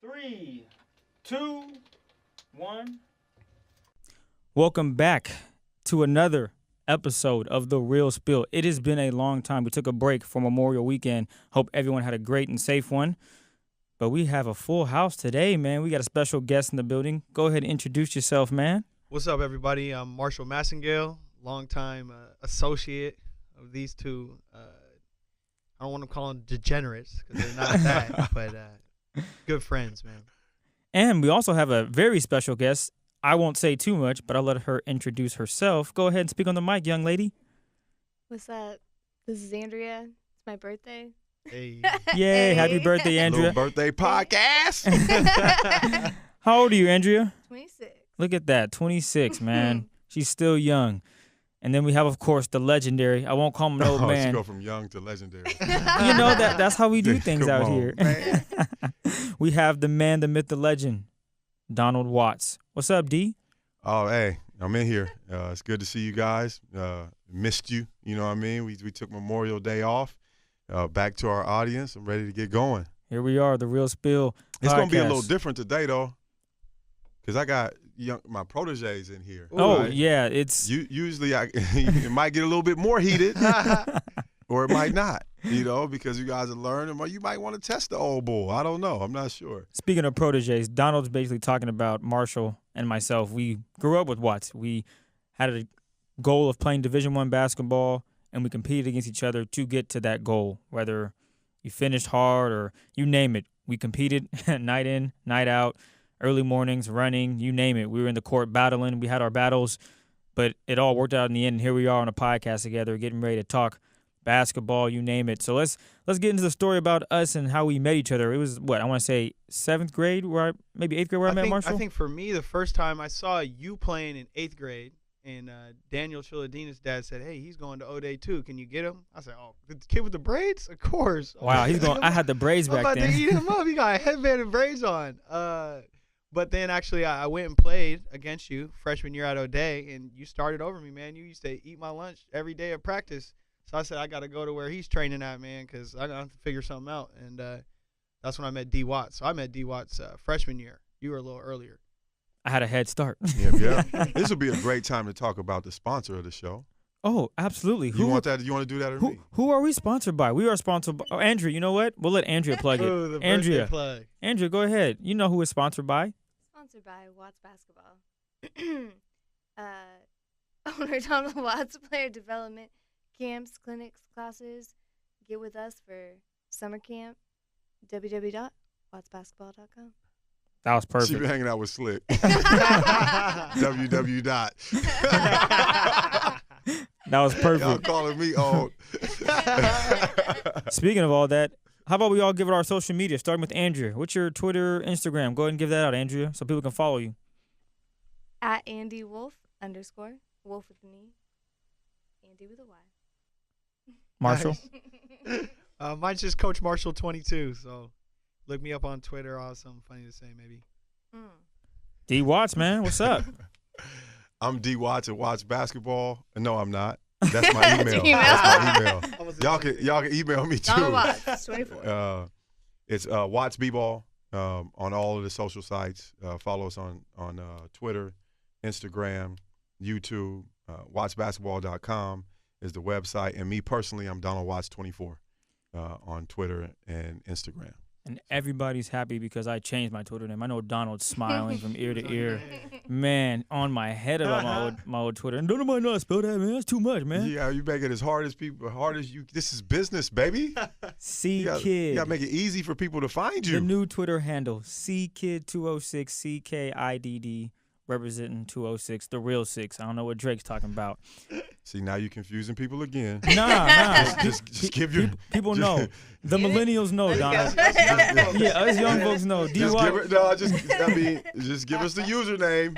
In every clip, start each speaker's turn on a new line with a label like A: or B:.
A: 3, 2, 1.
B: Welcome back to another episode of The Real Spill. It has been a long time. We took a break for Memorial Weekend. Hope everyone had a great and safe one. But we have a full house today, man. We got a special guest in the building. Go ahead and introduce yourself, man.
C: What's up, everybody? I'm Marshall Massangale, longtime associate of these two. I don't want to call them degenerates because they're not that, but good friends, man.
B: And we also have a very special guest. I won't say too much, but I'll let her introduce herself. Go ahead and speak on the mic, young lady.
D: What's up? This is Andrea. It's my birthday.
C: Hey.
B: Yay, happy birthday, Andrea.
E: Little birthday podcast.
B: How old are you, Andrea?
D: 26.
B: Look at that, 26, man. She's still young. And then we have, of course, the legendary. I won't call him an old man.
E: She go from young to legendary.
B: You know, that's how we do things
E: Come
B: out
E: on,
B: here.
E: man.
B: We have the man, the myth, the legend, Donald Watts. What's up, D?
E: Oh, hey, I'm in here. It's good to see you guys. Missed you. You know what I mean? We took Memorial Day off. Back to our audience. I'm ready to get going.
B: Here we are, the Real Spill
E: It's going to be a
B: podcast.
E: little different today, though, because I got my proteges in here.
B: Oh,
E: Right?
B: yeah, it's...
E: Usually it might get a little bit more heated, or it might not, because you guys are learning. Or you might want to test the old bull. I don't know. I'm not sure.
B: Speaking of proteges, Donald's basically talking about Marshall and myself. We grew up with Watts. We had a goal of playing Division I basketball, and we competed against each other to get to that goal, whether you finished hard or you name it. We competed night in, night out, early mornings, running, you name it. We were in the court battling. We had our battles, but it all worked out in the end. And here we are on a podcast together getting ready to talk basketball, you name it. So let's get into the story about us and how we met each other. It was, I want to say 7th grade, maybe 8th grade where I met Marshall?
C: I think for me, the first time I saw you playing in 8th grade, and Daniel Chiladina's dad said, "Hey, he's going to O-Day too. Can you get him?" I said, "Oh, the kid with the braids? Of course."
B: Wow, he's going. I had the braids
C: I'm
B: back
C: about
B: then.
C: to eat him up. He got a headband and braids on. But then actually I went and played against you freshman year at O'Day, and you started over me, man. You used to eat my lunch every day at practice. So I said, I got to go to where he's training at, man, because I got to figure something out. And that's when I met D. Watts. So I met D. Watts freshman year. You were a little earlier.
B: I had a head start.
E: Yeah. This would be a great time to talk about the sponsor of the show.
B: Oh, absolutely.
E: You want to do that or me?
B: Who are we sponsored by? We are sponsored by Andrea. You know what? We'll let Andrea plug it.
C: Ooh, the
B: Andrea.
C: birthday plug.
B: Andrea, go ahead. You know who is sponsored by?
D: Sponsored by Watts Basketball. Owner Donald Watts, player development, camps, clinics, classes. Get with us for summer camp. www.wattsbasketball.com.
B: That was
E: She
B: perfect.
E: been hanging out with Slick. www.
B: That was
E: Y'all
B: perfect.
E: calling me old.
B: Speaking of all that, how about we all give it our social media, starting with Andrea. What's your Twitter, Instagram? Go ahead and give that out, Andrea, so people can follow you.
D: At Andy Wolf _ Wolf with an E. Andy with a Y.
B: Marshall?
C: Mine's just Coach Marshall 22. So look me up on Twitter. I'll have something funny to say maybe.
B: D. Watts, man. What's up?
E: I'm D. Watts at Watts Basketball. No, I'm not. That's my email.
D: Email.
E: That's my email. Y'all can email me too.
D: Donald Watts, 24.
E: It's Watts B-Ball on all of the social sites. Follow us on Twitter, Instagram, YouTube. WattsBasketball.com is the website. And me personally, I'm Donald Watts 24 on Twitter and Instagram.
B: And everybody's happy because I changed my Twitter name. I know Donald's smiling from ear to ear. Man, on my head about my old Twitter. And don't nobody know how to spell that, man. That's too much, man.
E: Yeah, you make it as hard as you. This is business, baby.
B: C-Kid.
E: You got to make it easy for people to find you.
B: The new Twitter handle, CKid206, CKIDD, representing 206, the real 6. I don't know what Drake's talking about.
E: See, now you're confusing people again.
B: Nah.
E: Just give your
B: People know. The millennials know, Donald.
E: Just
B: Yeah, us young folks know.
E: give us the username.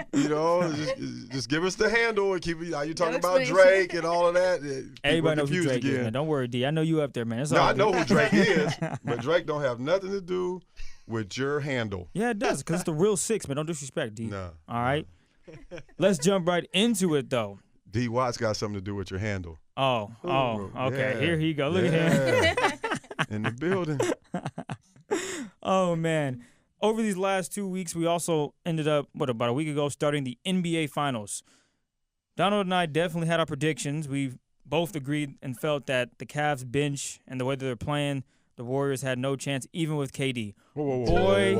E: Just give us the handle and keep. Now you're talking about Drake and all of that.
B: Everybody knows who
E: confused
B: Drake is,
E: again.
B: man. Don't worry, D. I know you up there, man. It's
E: No,
B: all
E: I know
B: good.
E: who Drake is, but Drake don't have nothing to do with your handle.
B: Yeah, it does, because it's the real 6, man. Don't disrespect, D.
E: No.
B: All right? Let's jump right into it, though.
E: D. Watts got something to do with your handle.
B: Oh, okay.
E: Yeah.
B: Here he go. Look at him.
E: In the building.
B: Oh, man. over these last 2 weeks, we also ended up, about a week ago, starting the NBA Finals. Donald and I definitely had our predictions. We both agreed and felt that the Cavs bench and the way that they're playing, the Warriors had no chance, even with KD.
E: Whoa.
B: Boy.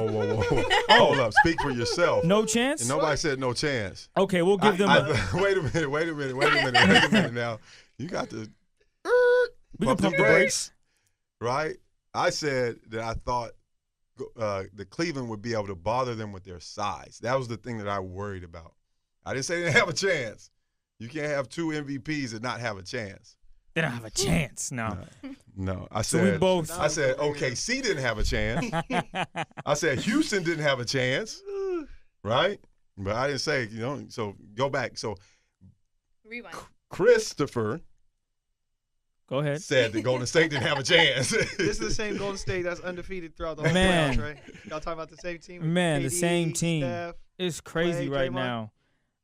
E: Hold up. Speak for yourself.
B: No chance?
E: And nobody said no chance.
B: Okay, we'll give them
E: Wait a minute now. You got to
B: we can pump the brakes.
E: Right? I said that I thought the Cleveland would be able to bother them with their size. That was the thing that I worried about. I didn't say they didn't have a chance. You can't have 2 MVPs and not have a chance.
B: They don't have a chance. No.
E: I
B: So we
E: said
B: both.
E: I said OKC didn't have a chance. I said Houston didn't have a chance. Right? But I didn't say, so go back. So
D: Rewind.
E: Christopher
B: Go ahead.
E: said that Golden State didn't have a chance.
C: This is the same Golden State that's undefeated throughout the whole
B: Man.
C: playoffs, right? Y'all talking about the same team?
B: Man, the
C: KD,
B: same team.
C: Steph.
B: It's crazy
C: Clay,
B: right
C: Draymond.
B: now.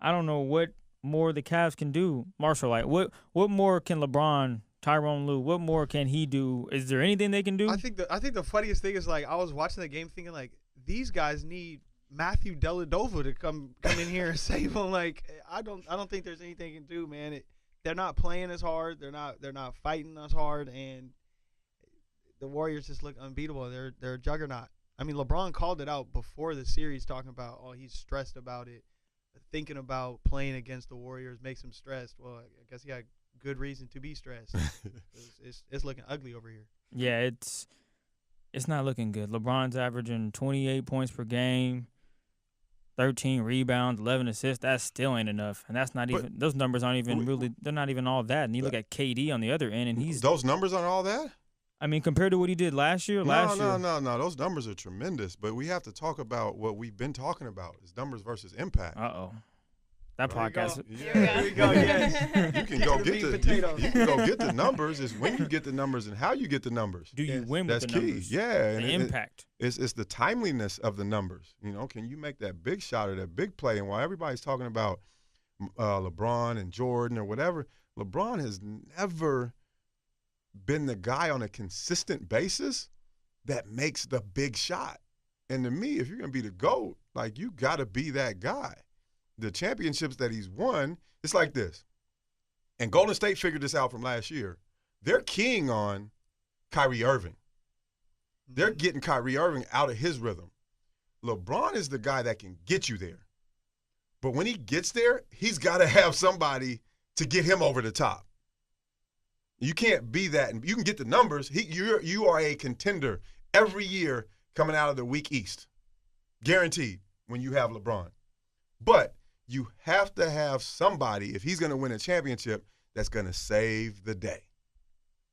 B: I don't know what more the Cavs can do. Marshall, like, what more can LeBron, Tyronn Lue, what more can he do? Is there anything they can do?
C: I think the funniest thing is, like, I was watching the game thinking, like, these guys need Matthew Dellavedova to come in here and save them. Like, I don't think there's anything they can do, man. They're not playing as hard. They're not fighting as hard, and the Warriors just look unbeatable. They're a juggernaut. I mean, LeBron called it out before the series, talking about, he's stressed about it. Thinking about playing against the Warriors makes him stressed. Well, I guess he had good reason to be stressed. It's looking ugly over here.
B: Yeah, it's not looking good. LeBron's averaging 28 points per game, 13 rebounds, 11 assists. That still ain't enough, and that's not even. Those numbers aren't even really. They're not even all that. And you look at KD on the other end, and he's.
E: Those numbers aren't all that?
B: I mean, compared to what he did last year.
E: No. Those numbers are tremendous, but we have to talk about what we've been talking about: is numbers versus impact.
B: That podcast.
C: There we go. Yes.
E: You can go
C: The
E: get
C: meat potatoes.
E: you can go get the numbers. It's when you get the numbers and how you get the numbers.
B: Do you win with
E: That's
B: the
E: key.
B: numbers?
E: Yeah,
B: The impact.
E: It's the timeliness of the numbers. Can you make that big shot or that big play? And while everybody's talking about LeBron and Jordan or whatever, LeBron has never been the guy on a consistent basis that makes the big shot. And to me, if you're going to be the GOAT, like, you got to be that guy. The championships that he's won, it's like this. And Golden State figured this out from last year. They're keying on Kyrie Irving. They're getting Kyrie Irving out of his rhythm. LeBron is the guy that can get you there. But when he gets there, he's got to have somebody to get him over the top. You can't be that. And you can get the numbers. You are a contender every year coming out of the weak East. Guaranteed when you have LeBron. But you have to have somebody, if he's going to win a championship, that's going to save the day.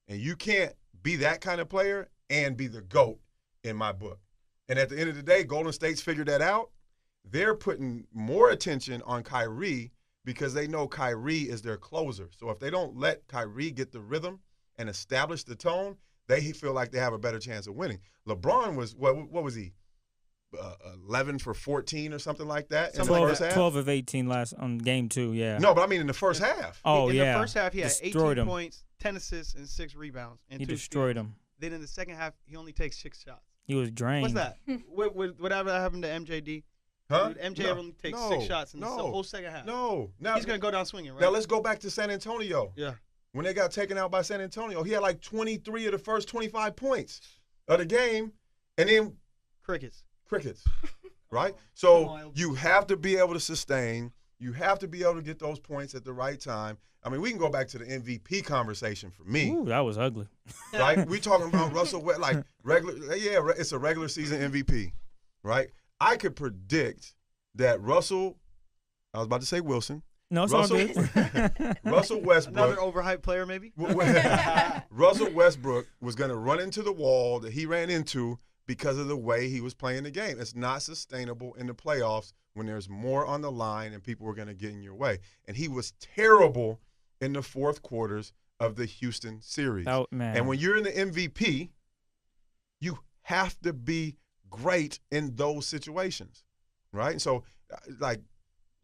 E: And you can't be that kind of player and be the GOAT in my book. And at the end of the day, Golden State's figured that out. They're putting more attention on Kyrie because they know Kyrie is their closer. So if they don't let Kyrie get the rhythm and establish the tone, they feel like they have a better chance of winning. LeBron was, what was he? 11 for 14 or something like that in the first half?
B: 12 of 18 on game 2, yeah.
E: No, but I mean in the first half.
C: In the first half, he had
B: Destroyed
C: 18
B: him.
C: points, 10 assists, and 6 rebounds. And
B: He
C: 2
B: destroyed
C: steals.
B: him.
C: Then in the second half, he only takes 6 shots.
B: He was drained.
C: What's that? Whatever happened to MJD?
E: Huh?
C: Dude, MJ only takes 6 shots in the whole second half.
E: No. Now,
C: he's going to go down swinging, right?
E: Now let's go back to San Antonio.
C: Yeah.
E: When they got taken out by San Antonio, he had like 23 of the first 25 points of the game, and then
C: Crickets.
E: Right? So you have to be able to sustain. You have to be able to get those points at the right time. I mean, we can go back to the MVP conversation for me.
B: Ooh, that was ugly.
E: Right? We talking about Russell Westbrook, like it's a regular season MVP, right? I could predict that Russell, I was about to say Wilson.
B: No, it's all good.
E: Russell Westbrook.
C: Another overhyped player, maybe?
E: Russell Westbrook was going to run into the wall that he ran into because of the way he was playing the game. It's not sustainable in the playoffs when there's more on the line and people are going to get in your way. And he was terrible in the fourth quarters of the Houston series.
B: Oh, man.
E: And when you're in the MVP, you have to be great in those situations, right? And so, like,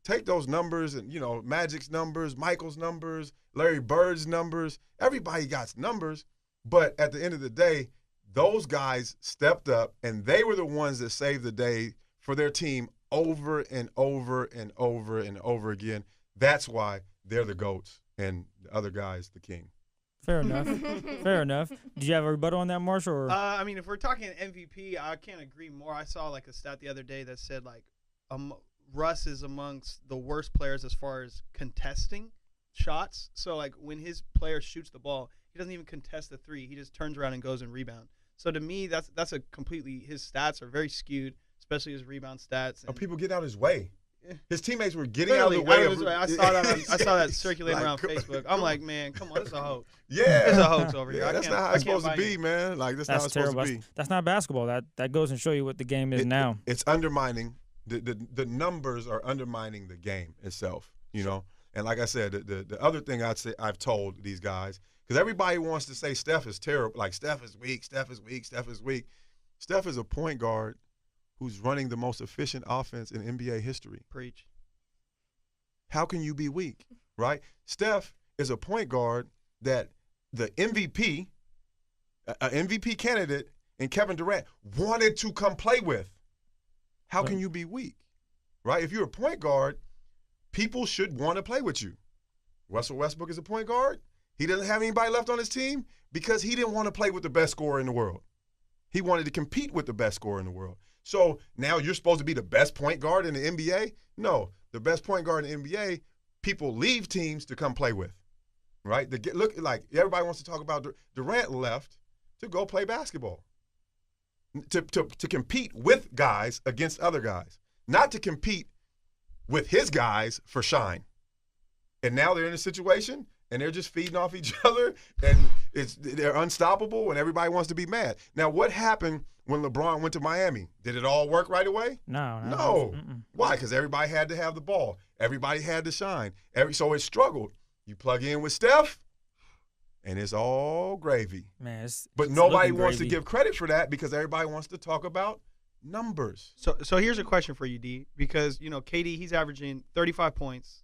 E: take those numbers and, Magic's numbers, Michael's numbers, Larry Bird's numbers. Everybody got numbers, but at the end of the day, those guys stepped up, and they were the ones that saved the day for their team over and over and over and over again. That's why they're the GOATs, and the other guy's the king.
B: Fair enough. Fair enough. Did you have a rebuttal on that, Marshall? Or?
C: I mean, if we're talking MVP, I can't agree more. I saw like a stat the other day that said like Russ is amongst the worst players as far as contesting shots. So like when his player shoots the ball, he doesn't even contest the three. He just turns around and goes and rebound. So to me, that's a completely, his stats are very skewed, especially his rebound stats.
E: And people get out of his way. His teammates were getting out of the way.
C: I saw that circulating around Facebook. I'm like, man, come on, it's a hoax.
E: Yeah,
C: it's a hoax over here.
E: That's not how it's supposed to be, man. Like that's not how it's supposed to be.
B: That's not basketball. That goes and show you what the game is now.
E: It's undermining the numbers are undermining the game itself. You know, and like I said, the other thing I've told these guys, because everybody wants to say Steph is terrible. Like Steph is weak. Steph is weak. Steph is weak. Steph is a point guard who's running the most efficient offense in NBA history.
C: Preach.
E: How can you be weak, right? Steph is a point guard that the MVP, an MVP candidate, and Kevin Durant wanted to come play with. How can you be weak, right? If you're a point guard, people should want to play with you. Russell Westbrook is a point guard. He doesn't have anybody left on his team because he didn't want to play with the best scorer in the world. He wanted to compete with the best scorer in the world. So now you're supposed to be the best point guard in the NBA? No, the best point guard in the NBA, people leave teams to come play with, right? Look, like everybody wants to talk about Durant left to go play basketball, to compete with guys against other guys, not to compete with his guys for shine. And now they're in a situation and they're just feeding off each other, and they're unstoppable, and everybody wants to be mad. Now, what happened when LeBron went to Miami? Did it all work right away?
B: No.
E: Why? Because everybody had to have the ball. Everybody had to shine. So it struggled. You plug in with Steph, and it's all gravy.
B: Man,
E: but nobody wants to give credit for that because everybody wants to talk about numbers.
C: So here's a question for you, D, because, you know, KD, he's averaging 35 points,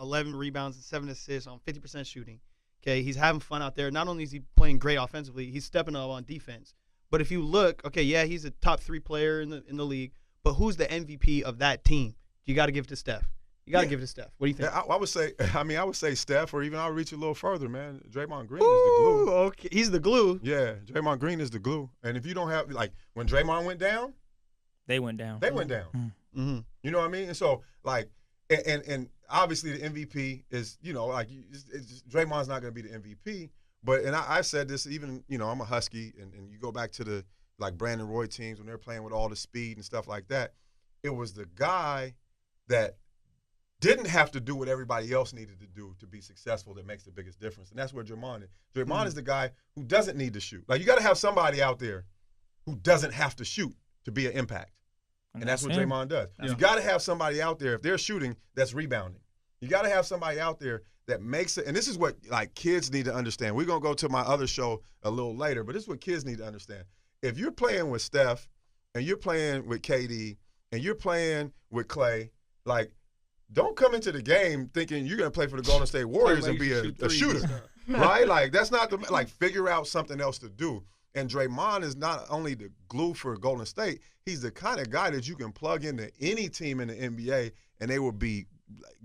C: 11 rebounds, and 7 assists on 50% shooting. Okay, he's having fun out there. Not only is he playing great offensively, he's stepping up on defense. But if you look, okay, yeah, he's a top 3 player in the league, but who's the MVP of that team? You got to give it to Steph. You got to give it to Steph. What do you think?
E: Yeah, I would say Steph, or even I'll reach a little further, man. Draymond Green is the glue.
C: Okay, he's the glue.
E: Yeah, Draymond Green is the glue. And if you don't have, like, when Draymond went down,
B: they went down.
C: Mm-hmm.
E: You know what I mean? And so, like, and obviously the MVP is, you know, like, Draymond's not going to be the MVP. But, and I said this, even, you know, I'm a Husky, and you go back to the, like, Brandon Roy teams when they're playing with all the speed and stuff like that. It was the guy that didn't have to do what everybody else needed to do to be successful that makes the biggest difference. And that's where Draymond is. Draymond is the guy who doesn't need to shoot. Like, you got to have somebody out there who doesn't have to shoot to be an impact. And that's what Draymond does. Yeah. You got to have somebody out there, if they're shooting, that's rebounding. You got to have somebody out there that makes it. And this is what, like, kids need to understand. We're going to go to my other show a little later, but this is what kids need to understand. If you're playing with Steph and you're playing with KD and you're playing with Clay, like, don't come into the game thinking you're going to play for the Golden State Warriors and be a shooter, right? Like, that's not like, figure out something else to do. And Draymond is not only the glue for Golden State, he's the kind of guy that you can plug into any team in the NBA and they will be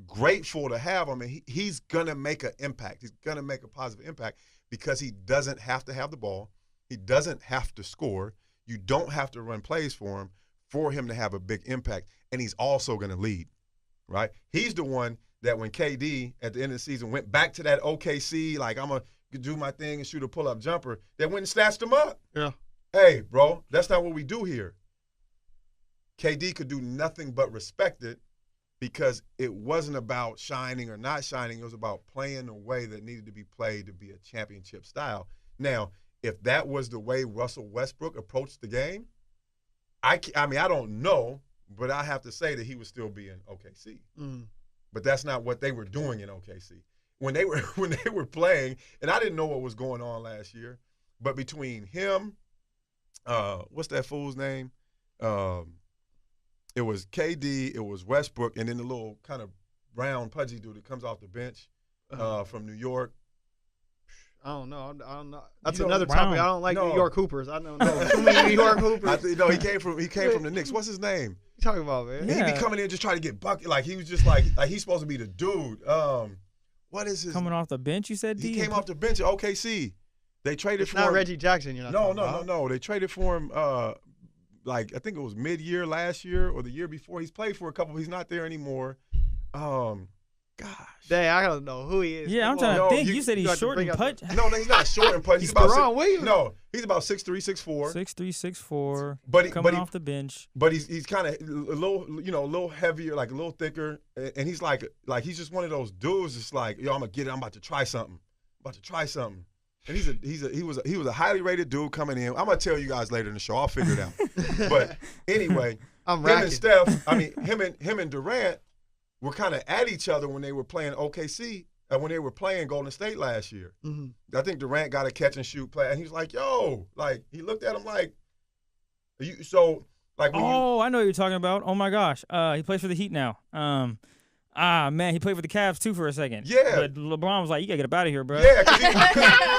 E: grateful to have him. And he's going to make an impact. He's going to make a positive impact because he doesn't have to have the ball. He doesn't have to score. You don't have to run plays for him to have a big impact. And he's also going to lead. Right? He's the one that when KD at the end of the season went back to that OKC, like, I'm going to do my thing and shoot a pull-up jumper, that went and snatched him up.
C: Yeah.
E: Hey, bro, that's not what we do here. KD could do nothing but respect it because it wasn't about shining or not shining. It was about playing the way that needed to be played to be a championship style. Now, if that was the way Russell Westbrook approached the game, I mean, I don't know. But I have to say that he would still be in OKC. But that's not what they were doing in OKC. When they were playing, and I didn't know what was going on last year, but between him, what's that fool's name? It was KD, it was Westbrook, and then the little kind of brown pudgy dude that comes off the bench from New York.
C: I don't know. I don't know. That's
E: You know,
C: another
B: Brown.
C: topic. I don't like
E: No.
C: New York Hoopers. I don't know too many New York Hoopers.
E: No, he came from the Knicks. What's his name?
C: What you talking about, man?
B: Yeah.
E: He be coming in just trying to get bucket. Like he was just like he's supposed to be the dude. What is his?
B: Coming off the bench, you said.
E: He
B: D?
E: came off the bench at OKC. They traded
C: It's
E: for
C: not
E: him.
C: Reggie Jackson. You're not. talking about.
E: No. They traded for him. Like I think it was mid-year last year or the year before. He's played for a couple. He's not there anymore. Gosh.
C: Dang, I don't know who he is.
B: Yeah, I'm
C: Come on.
B: trying to
E: No,
B: think.
E: you
B: You said
C: got
B: he's
C: to
B: short
C: bring
B: and
C: out
B: punch.
E: No, he's not short and punch.
C: He's
E: about
C: Deron Williams.
E: No, he's about 6'3", 6'4".
B: 6'3", 6'4",
E: But
B: coming off the bench.
E: But he's kind of a little heavier, like a little thicker, and he's like he's just one of those dudes. It's like, yo, I'm gonna get it. I'm about to try something. And he was a highly rated dude coming in. I'm gonna tell you guys later in the show. I'll figure it out. But anyway,
C: I'm
E: him
C: racking.
E: and Steph. I mean, him and Durant were kind of at each other when they were playing OKC. When they were playing Golden State last year.
C: Mhm.
E: I think Durant got a catch and shoot play, and he was like, "Yo," like he looked at him like, "You." So like, when
B: I know what you're talking about. Oh my gosh, he plays for the Heat now. Man, he played for the Cavs too for a second.
E: Yeah.
B: But LeBron was like, "You gotta get up out of here, bro."
E: Yeah,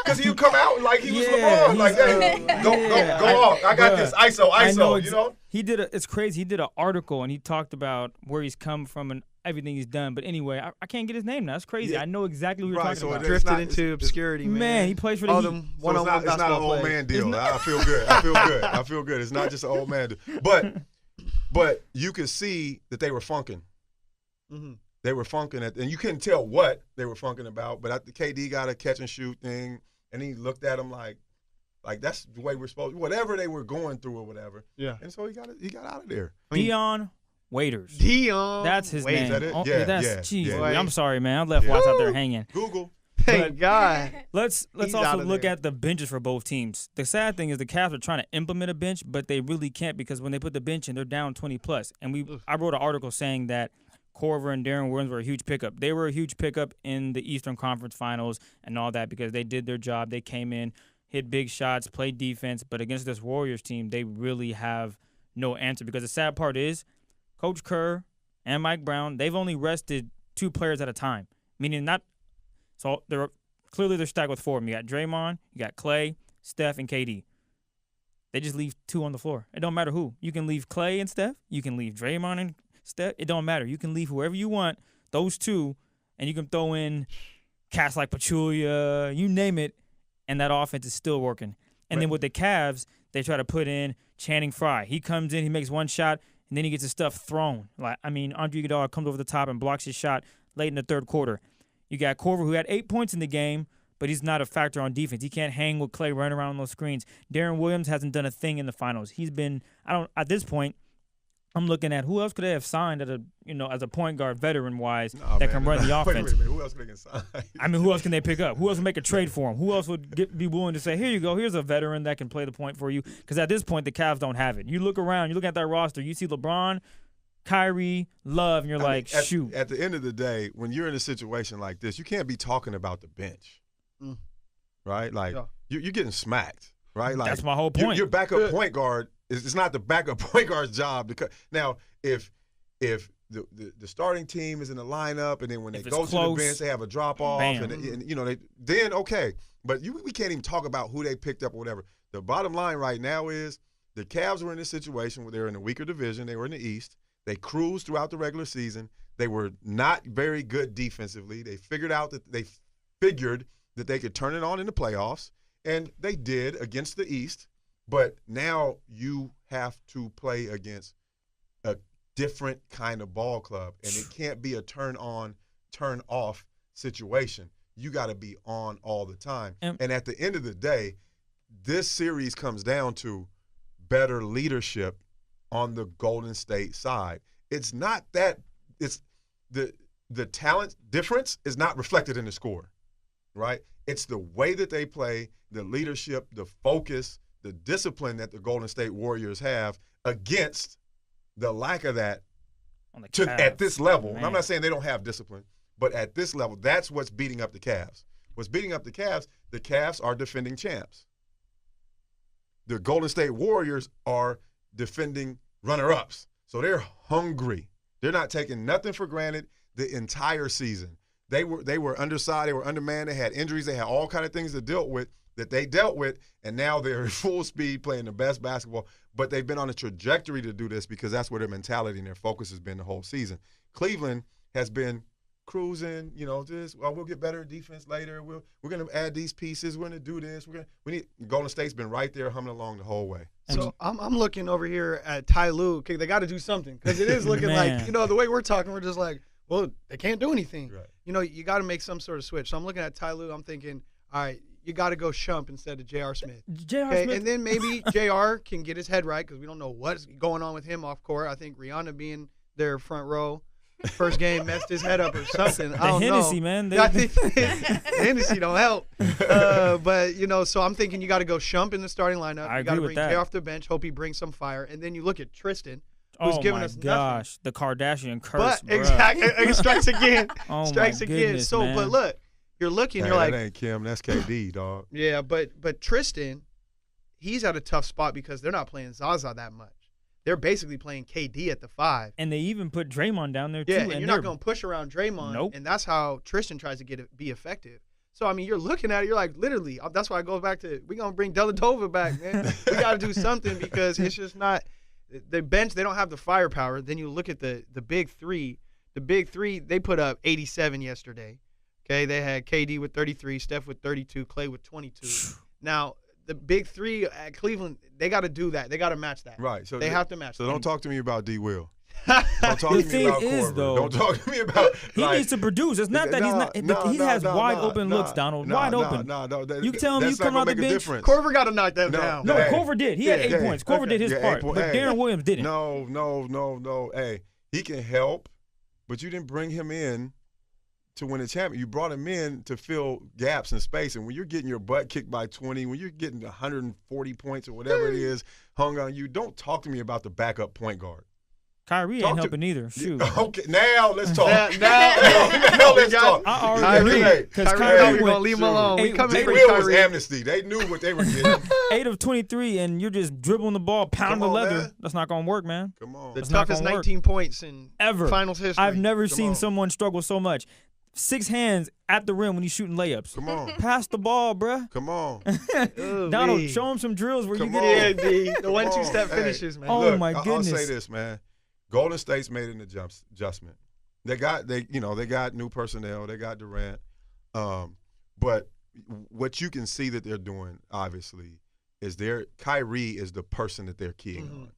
E: because he would come out like he was
B: Yeah,
E: LeBron. Like, hey, go off. I got this. ISO, you know?
B: It's crazy. He did an article and he talked about where he's come from and everything he's done. But anyway, I can't get his name now. That's crazy.
E: Yeah.
B: I know exactly who you're
E: Right,
B: talking
E: so
B: about.
E: it's
C: Drifted
E: not-
C: into
E: it's-
C: obscurity, man.
B: Man, he plays for the
C: All
B: Heat.
C: them
E: So
C: one-on-one
E: it's not an
C: basketball
E: old
C: plays.
E: man deal. I feel good. I feel good. It's not just an old man deal. But you could see that they were funking.
C: Mm-hmm.
E: They were funking and you couldn't tell what they were funking about. But the KD got a catch and shoot thing, and he looked at him like that's the way we're supposed to. Whatever they were going through or whatever.
C: Yeah.
E: And so he got out of there.
B: Dion Waiters.
C: Dion.
B: That's his name.
E: Is that it?
B: Oh,
E: Yeah,
B: that's
E: yeah,
B: jeez.
E: yeah.
B: I'm sorry, man. I left Watts out there hanging.
E: Google.
C: Thank God.
B: Let's
C: He's
B: also
C: out of
B: look
C: there.
B: at the benches for both teams. The sad thing is the Cavs are trying to implement a bench, but they really can't because when they put the bench in, they're down 20+. And I wrote an article saying that Corver and Darren Williams were a huge pickup. They were a huge pickup in the Eastern Conference Finals and all that because they did their job. They came in, hit big shots, played defense, but against this Warriors team, they really have no answer because the sad part is Coach Kerr and Mike Brown, they've only rested 2 players at a time, meaning not – so they're stacked with 4 of them. You got Draymond, you got Clay, Steph, and KD. They just leave 2 on the floor. It don't matter who. You can leave Clay and Steph. You can leave Draymond and Steph. It don't matter. You can leave whoever you want, those 2, and you can throw in cats like Pachulia, you name it, and that offense is still working. And then with the Cavs, they try to put in Channing Frye. He comes in, he makes 1 shot, and then he gets his stuff thrown. Andre Iguodala comes over the top and blocks his shot late in the third quarter. You got Corver, who had 8 points in the game, but he's not a factor on defense. He can't hang with Clay running around on those screens. Darren Williams hasn't done a thing in the finals. He's been at this point, I'm looking at who else could they have signed as a point guard, veteran-wise, that can run the offense.
E: Wait, who else could they get signed?
B: I mean, who else can they pick up? Who else would make a trade for him? Who else would be willing to say, here you go, here's a veteran that can play the point for you? Because at this point, the Cavs don't have it. You look around, you look at that roster, you see LeBron, Kyrie, Love, and you're shoot.
E: At the end of the day, when you're in a situation like this, you can't be talking about the bench, right? Like,
C: Yeah.
E: you're getting smacked, right? Like
B: That's my whole point.
E: Your backup point guard it's not the backup point guard's job. Because now, if the starting team is in the lineup, and then when they
B: If it's
E: go to the
B: close,
E: bench, they have a drop off,
B: bam.
E: and then okay. But we can't even talk about who they picked up or whatever. The bottom line right now is the Cavs were in this situation where they're in a weaker division. They were in the East. They cruised throughout the regular season. They were not very good defensively. They figured that they could turn it on in the playoffs, and they did against the East. But now you have to play against a different kind of ball club, and it can't be a turn on, turn off situation. You got to be on all the time. And at the end of the day, this series comes down to better leadership on the Golden State side. It's not that it's the talent difference is not reflected in the score, right? It's the way that they play, the leadership, the focus, the discipline that the Golden State Warriors have against the lack of that
B: On the Cavs.
E: at this level. And I'm
B: Man.
E: not saying they don't have discipline, but at this level, that's what's beating up the Cavs. What's beating up the Cavs are defending champs. The Golden State Warriors are defending runner-ups. So they're hungry. They're not taking nothing for granted the entire season. They were undersized, they were undermanned, they had injuries, they had all kind of things that they dealt with, and now they're at full speed playing the best basketball. But they've been on a trajectory to do this because that's where their mentality and their focus has been the whole season. Cleveland has been cruising, we'll get better defense later. We're going to add these pieces. We're going to do this. Golden State's been right there humming along the whole way.
C: So I'm looking over here at Ty Lue. Okay, they got to do something because it is looking like, the way we're talking, we're just like, well, they can't do anything.
E: Right.
C: You got to make some sort of switch. So I'm looking at Ty Lue. I'm thinking, all right, you got to go Shump instead of J.R. Smith.
B: Smith.
C: And then maybe J.R. can get his head right because we don't know what's going on with him off court. I think Rihanna being their front row first game messed his head up or something. I don't
B: Hennessy,
C: know.
B: man.
C: I think Hennessy don't help. But, so I'm thinking you got to go Shump in the starting lineup.
B: I
C: you got
B: agree
C: to
B: with
C: bring
B: that.
C: Jay off the bench, hope he brings some fire. And then you look at Tristan, who's giving us
B: gosh, the Kardashian curse,
C: but exactly, it strikes again.
B: Oh
C: strikes
B: my
C: again.
B: goodness,
C: So,
B: man.
C: but look, you're looking,
E: Hey,
C: you're like,
E: that ain't Kim, that's KD, dog.
C: yeah, but Tristan, he's at a tough spot because they're not playing Zaza that much. They're basically playing KD at the 5.
B: And they even put Draymond down there, too.
C: Yeah, and you're not going to push around Draymond.
B: Nope.
C: And that's how Tristan tries to be effective. So, I mean, you're looking at it, you're like, literally, that's why I go back to, we're going to bring Dellavedova back, man. We got to do something because it's just not, the bench, they don't have the firepower. Then you look at the big three. The big three, they put up 87 yesterday. Okay, they had KD with 33, Steph with 32, Clay with 22. Now, the big three at Cleveland, they got to do that. They got to match that.
E: Right. So
C: they have to match
E: So
C: that.
E: don't talk to me about D. Will. Don't talk to me
B: thing
E: about
B: is,
E: Korver.
B: though,
E: Don't talk to me about
B: He needs to produce. It's not that he has wide open looks, Donald. Wide open. You tell him you come out the bench.
C: Korver got to knock that down.
B: No, Korver did. He had 8 points. Korver did his part, but Darren Williams didn't.
E: No. Hey, he can help, but you didn't bring him in to win a championship. You brought him in to fill gaps in space. And when you're getting your butt kicked by 20, when you're getting 140 points or whatever it is hung on you, don't talk to me about the backup point guard.
B: Kyrie ain't helping either. Shoot.
E: Okay, now let's talk.
C: Now
E: let's talk.
B: I already agree. Because
C: Kyrie, we're going to leave him alone. We coming for
E: D-Will was
C: Kyrie.
E: amnesty. They knew what they were getting.
B: 8 of 23, and you're just dribbling the ball, pounding the leather.
E: Man.
B: That's not going to work, man.
E: Come on.
C: The
B: It's not
C: toughest
B: gonna work.
C: 19 points in
B: Ever.
C: finals history.
B: I've never
E: Come
B: seen
E: on.
B: someone struggle so much. 6 hands at the rim when he's shooting layups.
E: Come on.
B: Pass the ball, bruh.
E: Come on.
B: Donald, show him some drills where
E: Come
B: you
E: on.
B: get
C: Yeah, the
E: Come
C: 1-2
E: on.
C: step
E: Hey.
C: finishes, man.
B: Oh,
E: Look,
B: my
E: I'll
B: goodness.
E: say this, man. Golden State's made an adjustment. They got new personnel. They got Durant. But what you can see that they're doing, obviously, is Kyrie is the person that they're keying on.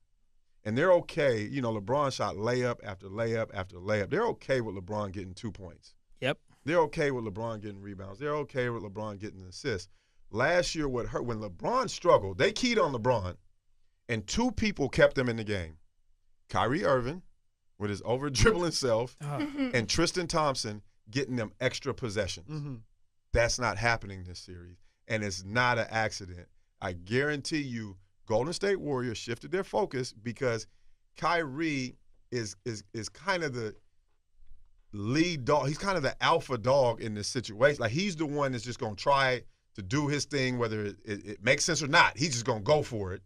E: And they're okay. LeBron shot layup after layup after layup. They're okay with LeBron getting 2 points.
B: Yep.
E: They're okay with LeBron getting rebounds. They're okay with LeBron getting assists. Last year, when LeBron struggled, they keyed on LeBron, and 2 people kept them in the game. Kyrie Irving, with his over-dribbling self, and Tristan Thompson getting them extra possessions. That's not happening this series, and it's not an accident. I guarantee you Golden State Warriors shifted their focus because Kyrie is kind of the lead dog. He's kind of the alpha dog in this situation. Like, he's the one that's just going to try to do his thing, whether it makes sense or not. He's just going to go for it.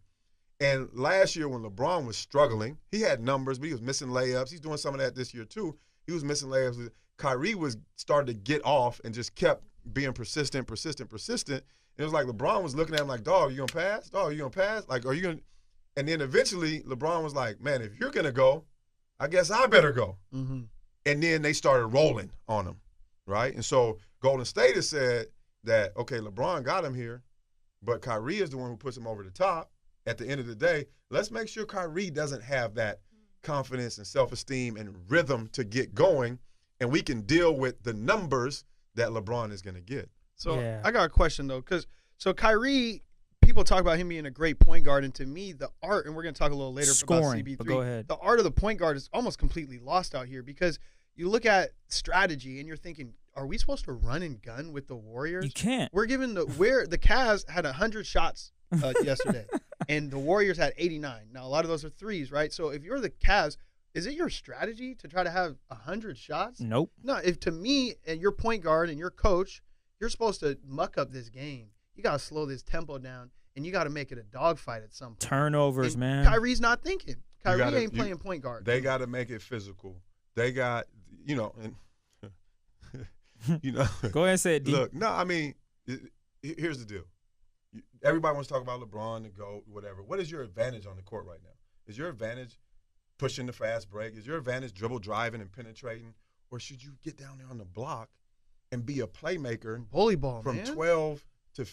E: And last year when LeBron was struggling, he had numbers, but he was missing layups. He's doing some of that this year too. He was missing layups. Kyrie was starting to get off and just kept being persistent. And it was like LeBron was looking at him like, dog, you going to pass? Dog, you going to pass? Like, are you going to? And then eventually LeBron was like, man, if you're going to go, I guess I better go. And then they started rolling on him, right? And so Golden State has said that, okay, LeBron got him here, but Kyrie is the one who puts him over the top. At the end of the day, let's make sure Kyrie doesn't have that confidence and self-esteem and rhythm to get going, and we can deal with the numbers that LeBron is going to get.
C: So
B: Yeah.
C: I got a question, though, because Kyrie, people talk about him being a great point guard, and to me, the art, and we're going to talk a little later about
B: Scoring,
C: CB3,
B: but go ahead.
C: the art of the point guard is almost completely lost out here because you look at strategy and you're thinking, are we supposed to run and gun with the Warriors?
B: You can't.
C: We're given the Cavs had 100 shots yesterday, and the Warriors had 89. Now, a lot of those are threes, right? So if you're the Cavs, is it your strategy to try to have 100 shots?
B: Nope.
C: No, if to me and your point guard and your coach, you're supposed to muck up this game. You got to slow this tempo down, and you got to make it a dogfight at some point.
B: Turnovers,
C: And
B: man.
C: Kyrie's not thinking. Kyrie ain't playing point guard.
E: They got to make it physical. They got, and You know.
B: Go ahead and say it, D.
E: Look, no, I mean, here's the deal. Everybody wants to talk about LeBron, the GOAT, whatever. What is your advantage on the court right now? Is your advantage pushing the fast break? Is your advantage dribble driving and penetrating? Or should you get down there on the block and be a playmaker
C: Volleyball,
E: from
C: man.
E: 12 to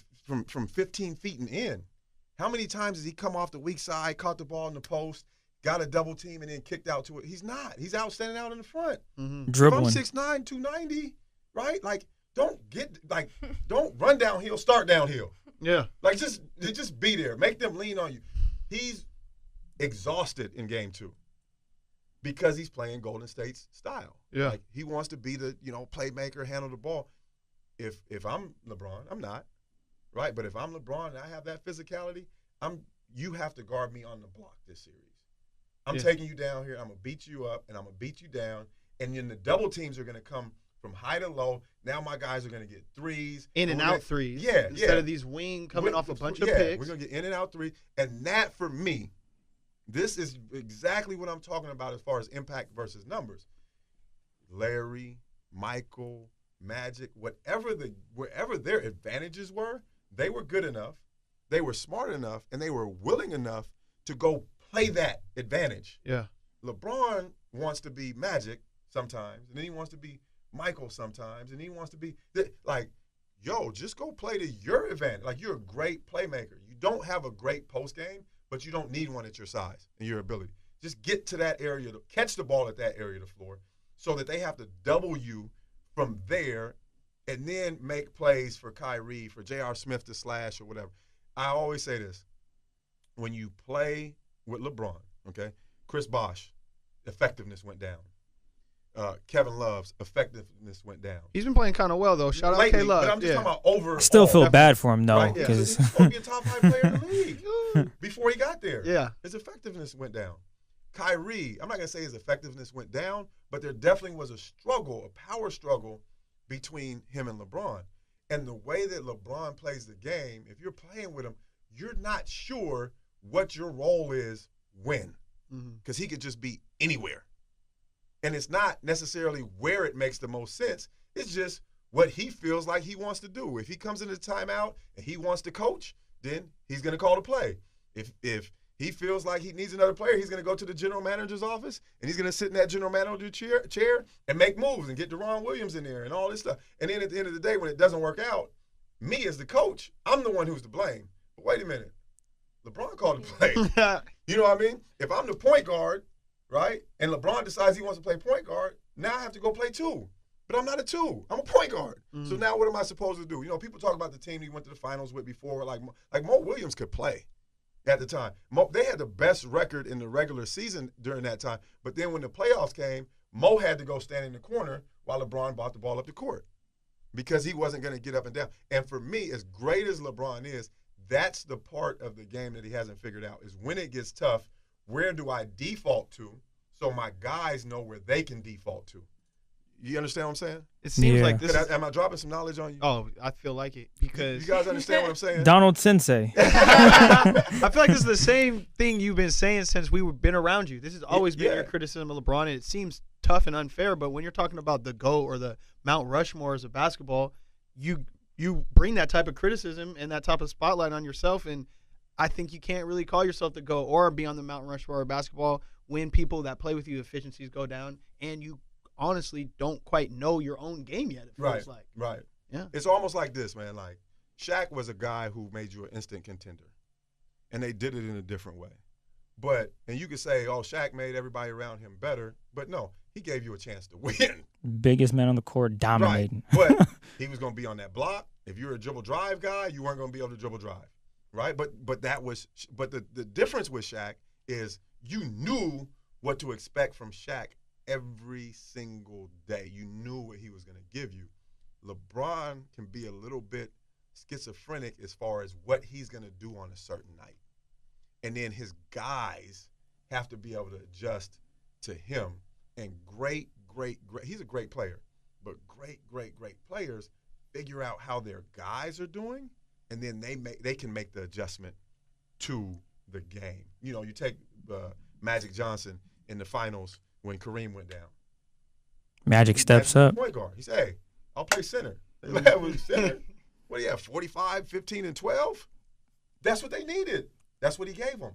E: from 15 feet and in? How many times has he come off the weak side, caught the ball in the post, got a double team, and then kicked out to it? He's not. He's out standing out in the front.
C: Mm-hmm.
B: Dribbling.
E: If I'm 6'9", 290, right? Like, don't run downhill, start downhill.
C: Yeah.
E: Like, just be there. Make them lean on you. He's exhausted in game 2 because he's playing Golden State's style.
C: Yeah.
E: Like, he wants to be the, playmaker, handle the ball. If I'm LeBron, I'm not, right? But if I'm LeBron and I have that physicality, you have to guard me on the block this series. I'm taking you down here. I'm going to beat you up, and I'm going to beat you down. And then the double teams are going to come from high to low. Now my guys are going to get threes.
C: In and out threes.
E: Yeah,
C: Instead of these wing coming off a bunch of picks.
E: We're going to get in and out three. And that, for me, this is exactly what I'm talking about as far as impact versus numbers. Larry, Michael, Magic, wherever their advantages were, they were good enough, they were smart enough, and they were willing enough to go play that advantage.
C: Yeah.
E: LeBron wants to be Magic sometimes, and then he wants to be Michael sometimes, and he wants to be like, yo, just go play to your advantage. Like, you're a great playmaker. You don't have a great post game, but you don't need one at your size and your ability. Just get to that area, catch the ball at that area of the floor, so that they have to double you from there, and then make plays for Kyrie, for J.R. Smith to slash or whatever. I always say this: when you play with LeBron, okay, Chris Bosh, effectiveness went down. Kevin Love's effectiveness went down.
C: He's been playing kind of well, though. Shout out K Love.
E: But I'm just talking about over.
B: Still feel bad for him, though.
E: Right? Yeah. He's supposed to be a top 5 player in the league before he got there.
C: Yeah.
E: His effectiveness went down. Kyrie, I'm not going to say his effectiveness went down, but there definitely was a struggle, a power struggle between him and LeBron. And the way that LeBron plays the game, if you're playing with him, you're not sure what your role is when, because he could just be anywhere. And it's not necessarily where it makes the most sense. It's just what he feels like he wants to do. If he comes into the timeout and he wants to coach, then he's going to call the play. If he feels like he needs another player, he's going to go to the general manager's office, and he's going to sit in that general manager chair and make moves and get Deron Williams in there and all this stuff. And then at the end of the day, when it doesn't work out, me as the coach, I'm the one who's to blame. But wait a minute. LeBron called the play. You know what I mean? If I'm the point guard, right, and LeBron decides he wants to play point guard, now I have to go play 2. But I'm not a 2. I'm a point guard. So now what am I supposed to do? People talk about the team he went to the finals with before, like Mo Williams could play at the time. They had the best record in the regular season during that time. But then when the playoffs came, Mo had to go stand in the corner while LeBron brought the ball up the court because he wasn't going to get up and down. And for me, as great as LeBron is, that's the part of the game that he hasn't figured out, is when it gets tough, where do I default to so my guys know where they can default to? You understand what I'm saying?
C: It seems like this.
E: Am I dropping some knowledge on you?
C: Oh, I feel like it because
E: you guys understand what I'm saying?
B: Donald Sensei.
C: I feel like this is the same thing you've been saying since we've been around you. This has always been your criticism of LeBron, and it seems tough and unfair. But when you're talking about the GOAT or the Mount Rushmores of basketball, you bring that type of criticism and that type of spotlight on yourself, and I think you can't really call yourself the GOAT or be on the Mount Rushmore of basketball when people that play with you efficiencies go down and you honestly don't quite know your own game yet, it feels like.
E: Right.
C: Yeah.
E: It's almost like this, man. Like, Shaq was a guy who made you an instant contender, and they did it in a different way. And you could say, oh, Shaq made everybody around him better, but no, he gave you a chance to win.
B: Biggest man on the court, dominating.
E: Right. But he was going to be on that block. If you're a dribble drive guy, you weren't going to be able to dribble drive, right? But the difference with Shaq is you knew what to expect from Shaq every single day. You knew what he was going to give you. LeBron can be a little bit schizophrenic as far as what he's going to do on a certain night. And then his guys have to be able to adjust to him. And great, he's a great player, but great players figure out how their guys are doing, and then they can make the adjustment to the game. You take Magic Johnson in the finals when Kareem went down.
B: Magic steps up.
E: Point guard. He said, hey, I'll play center. They was center. What do you have, 45, 15, and 12? That's what they needed. That's what he gave them.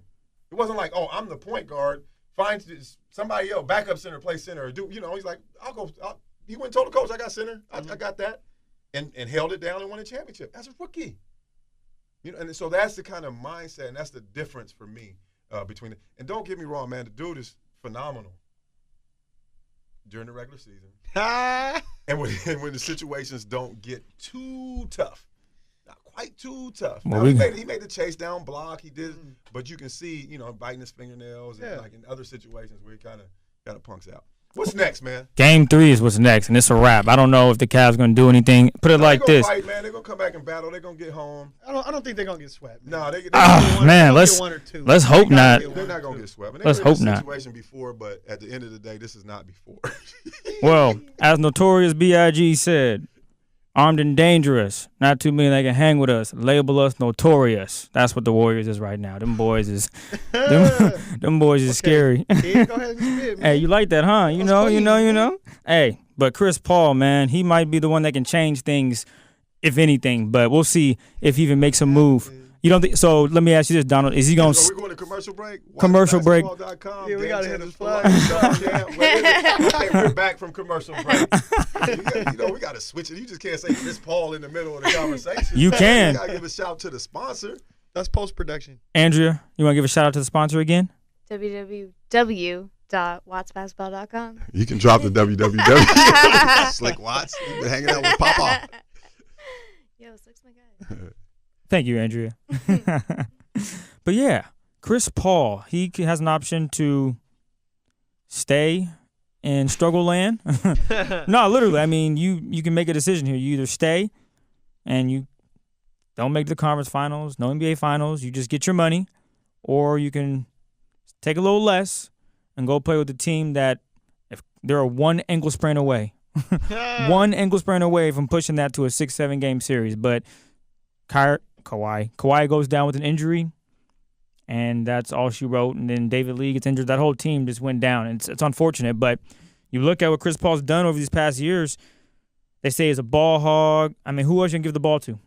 E: It wasn't like, oh, I'm the point guard. Find somebody else, backup center, play center. Or do, he's like, I'll go. He went and told the coach, I got center. I got that. And held it down and won a championship as a rookie. And so that's the kind of mindset, and that's the difference for me between it. And don't get me wrong, man, the dude is phenomenal during the regular season. and when the situations don't get too tough. Not quite too tough.
B: Well,
E: now, he made the chase down block. He did, but you can see, biting his fingernails and like in other situations where he kind of punks out. What's next, man?
B: Game 3 is what's next, and it's a wrap. I don't know if the Cavs going to do anything. Put it like this.
E: Fight, man. They're going to come back and battle. They're going to get home.
C: I don't think they're going to get swept.
E: No,
B: let's hope not.
E: They're not going to get swept.
B: Let's hope not.
E: Situation before, but at the end of the day, this is not before.
B: Well, as Notorious B.I.G. said, armed and dangerous. Not too many that can hang with us. Label us notorious. That's what the Warriors is right now. Them boys is them boys is scary.
C: Kid, go ahead and spit, man.
B: Hey, you like that, huh? You know. Hey, but Chris Paul, man, he might be the one that can change things, if anything. But we'll see if he even makes a move. You don't think so? Let me ask you this, Donald. Is he going to?
E: Are we going to commercial break?
B: Commercial break.
C: Yeah, we got to hit his flag.
E: We're back from commercial break. We got to switch it. You just can't say Chris Paul in the middle of the conversation.
B: You can.
E: You got to give a shout to the sponsor.
C: That's post-production.
B: Andrea, you want to give a shout out to the sponsor again?
D: www.wattsbasketball.com.
E: You can drop the www. Slick Watts. You've been hanging out with Papa.
D: Yo, Slick's my guy.
B: Thank you, Andrea. But yeah, Chris Paul, he has an option to stay in struggle land. No, literally. I mean, you can make a decision here. You either stay and you don't make the conference finals, no NBA finals, you just get your money, or you can take a little less and go play with the team that if they're one ankle sprain away. One ankle sprain away from pushing that to a 6-7 game series. But Kawhi goes down with an injury, and that's all she wrote. And then David Lee gets injured. That whole team just went down. And it's unfortunate, but you look at what Chris Paul's done over these past years, they say he's a ball hog. I mean, who else you can give the ball to?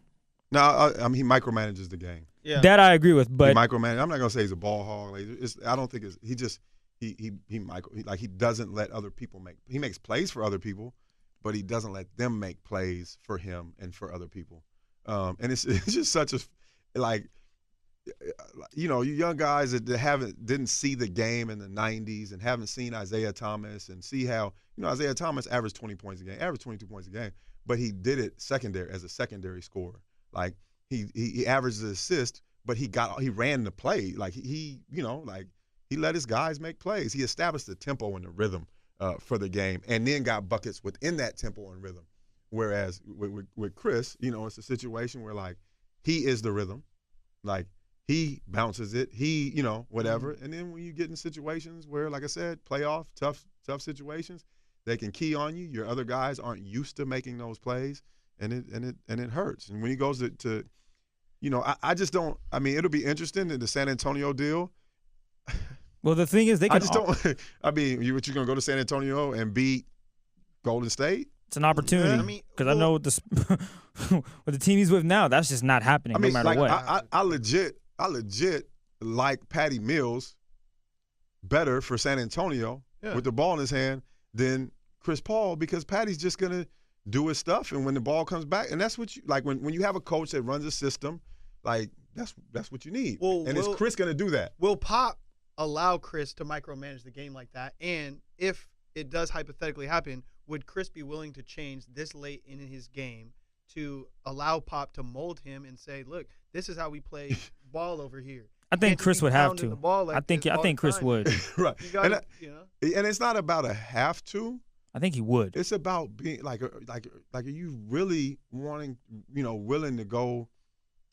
E: No, I mean, he micromanages the game.
C: Yeah.
B: That I agree with, but
E: he micromanages. I'm not gonna say he's a ball hog. I don't think he doesn't let other people make. He makes plays for other people, but he doesn't let them make plays for him and for other people. And it's just such a you young guys that didn't see the game in the 90s and haven't seen Isaiah Thomas and see how Isaiah Thomas averaged 20 points a game, averaged 22 points a game, but he did it as a secondary scorer. Like he averaged the assist, but he ran the play. Like he let his guys make plays. He established the tempo and the rhythm for the game, and then got buckets within that tempo and rhythm. Whereas with Chris, it's a situation where like he is the rhythm, like he bounces it, he whatever. And then when you get in situations where, like I said, playoff tough situations, they can key on you. Your other guys aren't used to making those plays, and it hurts. And when he goes to I just don't. I mean, it'll be interesting in the San Antonio deal.
B: Well, the thing is, they can.
E: I just don't. I mean, you're going to go to San Antonio and beat Golden State?
B: It's an opportunity because I know with the team he's with now, that's just not happening. No matter what.
E: I legit like Patty Mills better for San Antonio with the ball in his hand than Chris Paul, because Patty's just gonna do his stuff, and when the ball comes back, and that's what you like when you have a coach that runs a system, like that's what you need. Is Chris gonna do that?
C: Will Pop allow Chris to micromanage the game like that? And if it does hypothetically happen, would Chris be willing to change this late in his game to allow Pop to mold him and say, look, this is how we play ball over here?
B: I think Chris would have to.
C: Like
B: I think Chris would.
E: Right.
C: Gotta,
E: and it's not about a have to.
B: I think he would.
E: It's about being like are you really wanting, willing to go?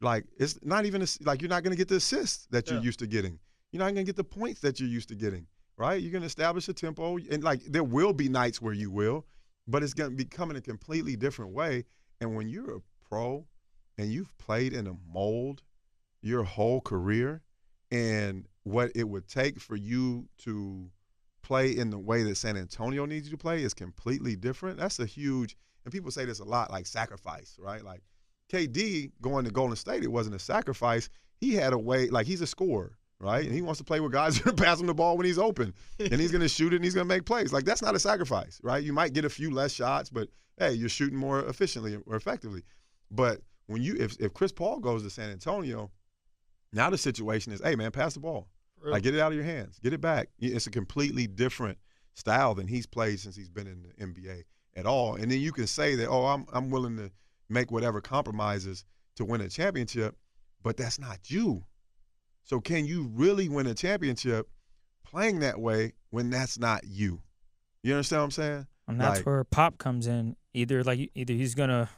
E: Like, it's not even like you're not going to get the assists that you're used to getting. You're not going to get the points that you're used to getting. Right? You're going to establish a tempo, and like there will be nights where you will, but it's going to be coming a completely different way. And when you're a pro and you've played in a mold your whole career, and what it would take for you to play in the way that San Antonio needs you to play is completely different. That's a huge, and people say this a lot, like sacrifice, right? Like KD going to Golden State, it wasn't a sacrifice. He had a way, like he's a scorer, right? And he wants to play with guys who pass him the ball when he's open. And he's going to shoot it and he's going to make plays. Like that's not a sacrifice, right? You might get a few less shots, but hey, you're shooting more efficiently or effectively. But when if Chris Paul goes to San Antonio, now the situation is, hey man, pass the ball.
C: Really?
E: Like get it out of your hands. Get it back. It's a completely different style than he's played since he's been in the NBA at all. And then you can say that, oh, I'm willing to make whatever compromises to win a championship, but that's not you. So can you really win a championship playing that way when that's not you? You understand what I'm saying?
B: And that's
E: like,
B: where Pop comes in. Either he's gonna.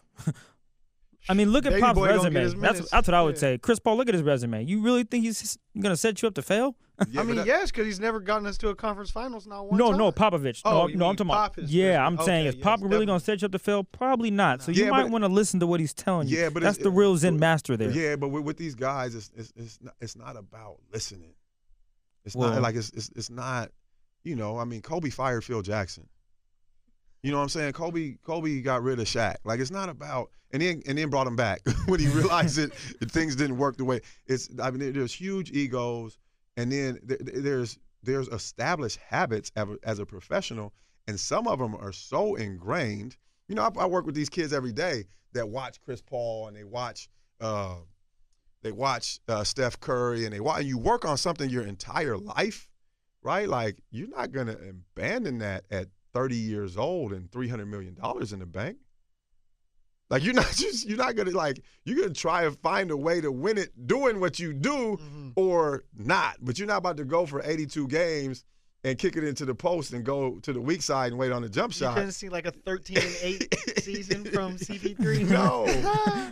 B: I mean, look at
C: Baby
B: Pop's
C: boy don't get
B: resume.
C: his minutes.
B: That's what I would
C: Yeah.
B: say. Chris Paul, look at his resume. You really think he's gonna set you up to fail?
E: yeah,
C: I mean,
E: but
C: yes, because he's never gotten us to a conference finals not one
B: No,
C: time.
B: no, Popovich.
C: Oh,
B: No,
C: you
B: no, I'm
C: mean
B: talking about.
C: Pop is
B: Yeah,
C: resume.
B: I'm saying,
C: Okay,
B: is Pop
C: yes,
B: really gonna
C: definitely.
B: set you up to fail? Probably not. So
E: Yeah,
B: you might
E: but-
B: want to listen to what he's telling you.
E: Yeah, but
B: that's
E: it's-
B: the real Zen master there.
E: Yeah, but with these guys, it's not about listening. It's
B: Well-
E: not like it's not. You know, I mean, Kobe fired Phil Jackson. You know what I'm saying? Kobe got rid of Shaq. Like it's not about, and then brought him back when he realized that things didn't work the way it's. I mean, there's huge egos, and then there's established habits as a professional, and some of them are so ingrained. You know, I work with these kids every day that watch Chris Paul and they watch Steph Curry and you work on something your entire life, right? Like you're not gonna abandon that at 30 years old and $300 million in the bank. Like you're gonna try and find a way to win it doing what you do or not. But you're not about to go for 82 games and kick it into the post and go to the weak side and wait on the jump
C: You
E: shot.
C: couldn't see like a 13-8 season from CP3.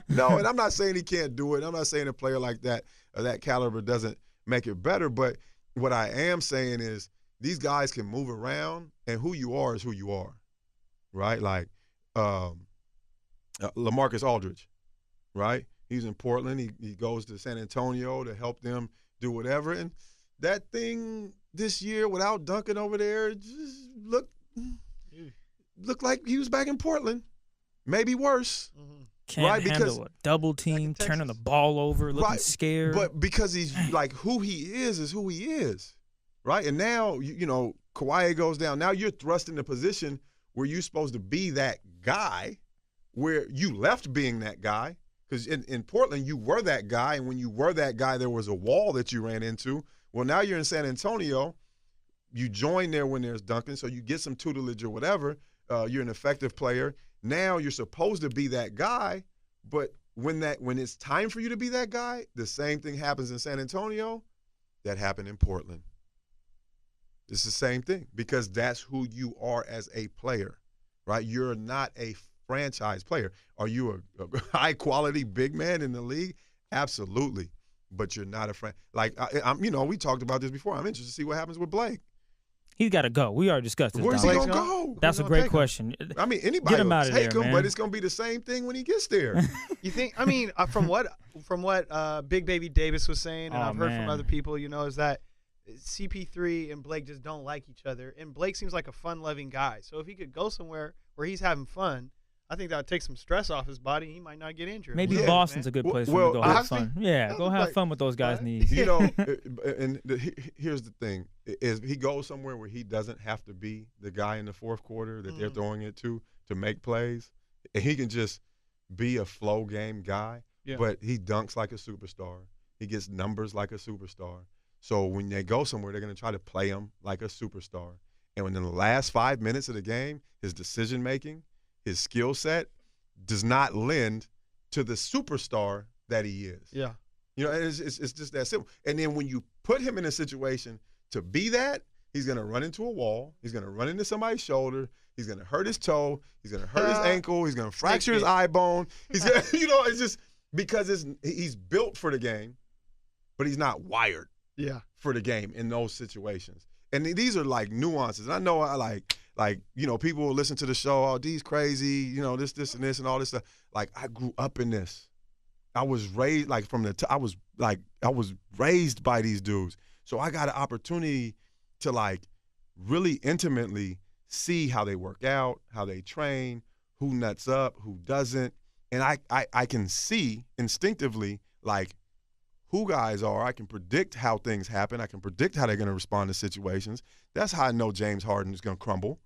E: No, and I'm not saying he can't do it. I'm not saying a player like that of that caliber doesn't make it better. But what I am saying is these guys can move around, and who you are is who you are, right? Like LaMarcus Aldridge, right? He's in Portland. He goes to San Antonio to help them do whatever. And that thing this year without Duncan over there just looked like he was back in Portland. Maybe worse.
B: Can't
E: Right, because-
B: handle a double team, turning the ball over, looking
E: Right,
B: scared.
E: But because he's like who he is who he is, right? And now, you know, Kawhi goes down. Now you're thrust in the position where you're supposed to be that guy, where you left being that guy. Because in Portland, you were that guy, and when you were that guy, there was a wall that you ran into. Well, now you're in San Antonio. You join there when there's Duncan, so you get some tutelage or whatever. You're an effective player. Now you're supposed to be that guy, but when it's time for you to be that guy, the same thing happens in San Antonio that happened in Portland. It's the same thing because that's who you are as a player, right? You're not a franchise player. Are you a high-quality big man in the league? Absolutely, but you're not a friend. Like I'm, you know, we talked about this before. I'm interested to see what happens with Blake.
B: He's got to go. We already discussed this.
E: Where's he
B: Dominic.
E: gonna go?
B: That's a
C: gonna
B: great
C: take him?
B: question.
E: I mean, anybody
B: Get him
E: will
B: out of
E: take
B: there,
E: him,
B: man.
E: but it's gonna be the same thing when he gets there.
C: You think? I mean, from what Big Baby Davis was saying, and
B: Oh,
C: I've heard
B: man.
C: from other people, you know, is that CP3 and Blake just don't like each other, and Blake seems like a fun-loving guy. So if he could go somewhere where he's having fun, I think that would take some stress off his body. He might not get injured.
B: Maybe
E: Yeah,
B: Boston's a good place for
E: Well,
B: him to go have
C: honestly,
B: fun. Yeah, go have
E: like-
B: fun with those guys'
C: Right?
B: knees.
E: You know, here's the thing: is he goes somewhere where he doesn't have to be the guy in the fourth quarter that they're throwing it to make plays, and he can just be a flow game guy.
C: Yeah.
E: But he dunks like a superstar. He gets numbers like a superstar. So when they go somewhere, they're going to try to play him like a superstar. And when in the last 5 minutes of the game, his decision making, his skill set does not lend to the superstar that he is.
C: Yeah.
E: You know, it's just that simple. And then when you put him in a situation to be that, he's going to run into a wall. He's going to run into somebody's shoulder. He's going to hurt his toe. He's going to hurt his ankle. He's going to fracture his eye bone. He's going to, you know, it's just because he's built for the game, but he's not wired
C: Yeah.
E: for the game in those situations. And these are like nuances. And I know I like, you know, people will listen to the show, oh, D's crazy, you know, this, and this, and all this stuff. Like, I grew up in this. I was raised, like, I was raised by these dudes. So I got an opportunity to, like, really intimately see how they work out, how they train, who nuts up, who doesn't. And I can see instinctively, like, who guys are. I can predict how things happen. I can predict how they're going to respond to situations. That's how I know James Harden is going to crumble.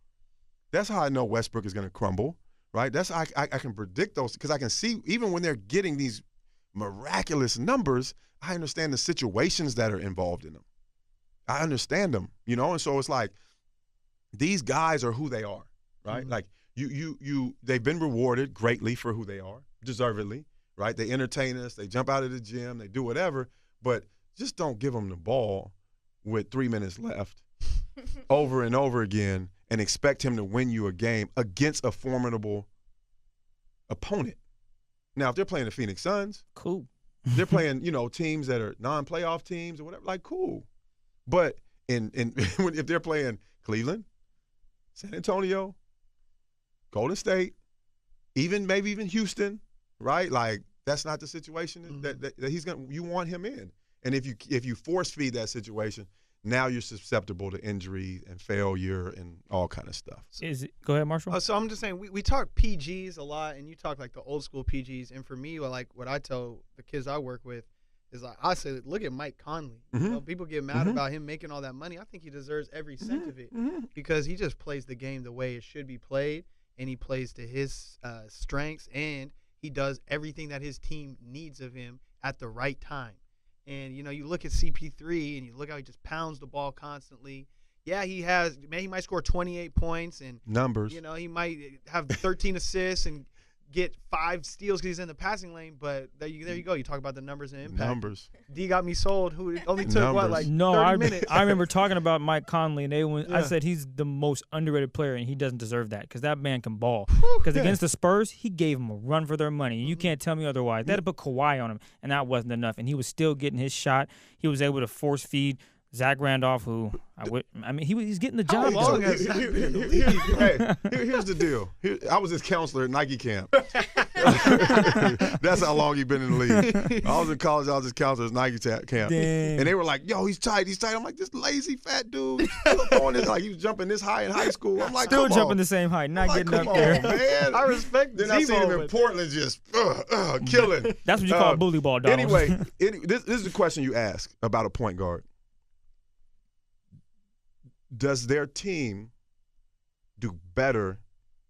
E: That's how I know Westbrook is going to crumble, right? That's how I can predict those because I can see even when they're getting these miraculous numbers, I understand the situations that are involved in them. I understand them, you know? And so it's like these guys are who they are, right?
C: Mm-hmm.
E: Like they've been rewarded greatly for who they are, deservedly, right? They entertain us, they jump out of the gym, they do whatever, but just don't give them the ball with 3 minutes left over and over again and expect him to win you a game against a formidable opponent. Now, if they're playing the Phoenix Suns,
B: cool.
E: They're playing, you know, teams that are non-playoff teams or whatever, like, cool. But if they're playing Cleveland, San Antonio, Golden State, maybe even Houston, right? Like, that's not the situation that he's you want him in. And if you force feed that situation, now you're susceptible to injury and failure and all kind of stuff.
B: Go ahead, Marshall.
C: So I'm just saying we talk PGs a lot, and you talk like the old school PGs. And for me, like what I tell the kids I work with is like I say, look at Mike Conley.
E: Mm-hmm.
C: You know, people get mad about him making all that money. I think he deserves every cent of it because he just plays the game the way it should be played, and he plays to his strengths, and he does everything that his team needs of him at the right time. And, you know, you look at CP3 and you look how he just pounds the ball constantly. Yeah, he might score 28 points and
E: numbers.
C: You know, he might have 13 assists and get 5 steals because he's in the passing lane. But there you go. You talk about the numbers and impact.
E: Numbers.
C: D got me sold. Who only took what, like 30 minutes?
B: I remember talking about Mike Conley, and I said he's the most underrated player, and he doesn't deserve that because that man can ball. Because against the Spurs, he gave them a run for their money, and you can't tell me otherwise. They had to put Kawhi on him, and that wasn't enough. And he was still getting his shot. He was able to force feed Zach Randolph, who he's getting the job.
C: How long has Zach been in the league?
E: Here's the deal. I was his counselor at Nike camp. That's how long he's been in the league. I was in college. I was his counselor at Nike camp.
B: Dang.
E: And they were like, yo, he's tight. I'm like, this lazy fat dude. Like, he was jumping this high in high school. I'm like,
B: still jumping the same height, not getting up there.
E: Man.
C: I respect
E: Then I see him in Portland just killing.
B: That's what you call bully ball, dog.
E: Anyway, this is the question you ask about a point guard. Does their team do better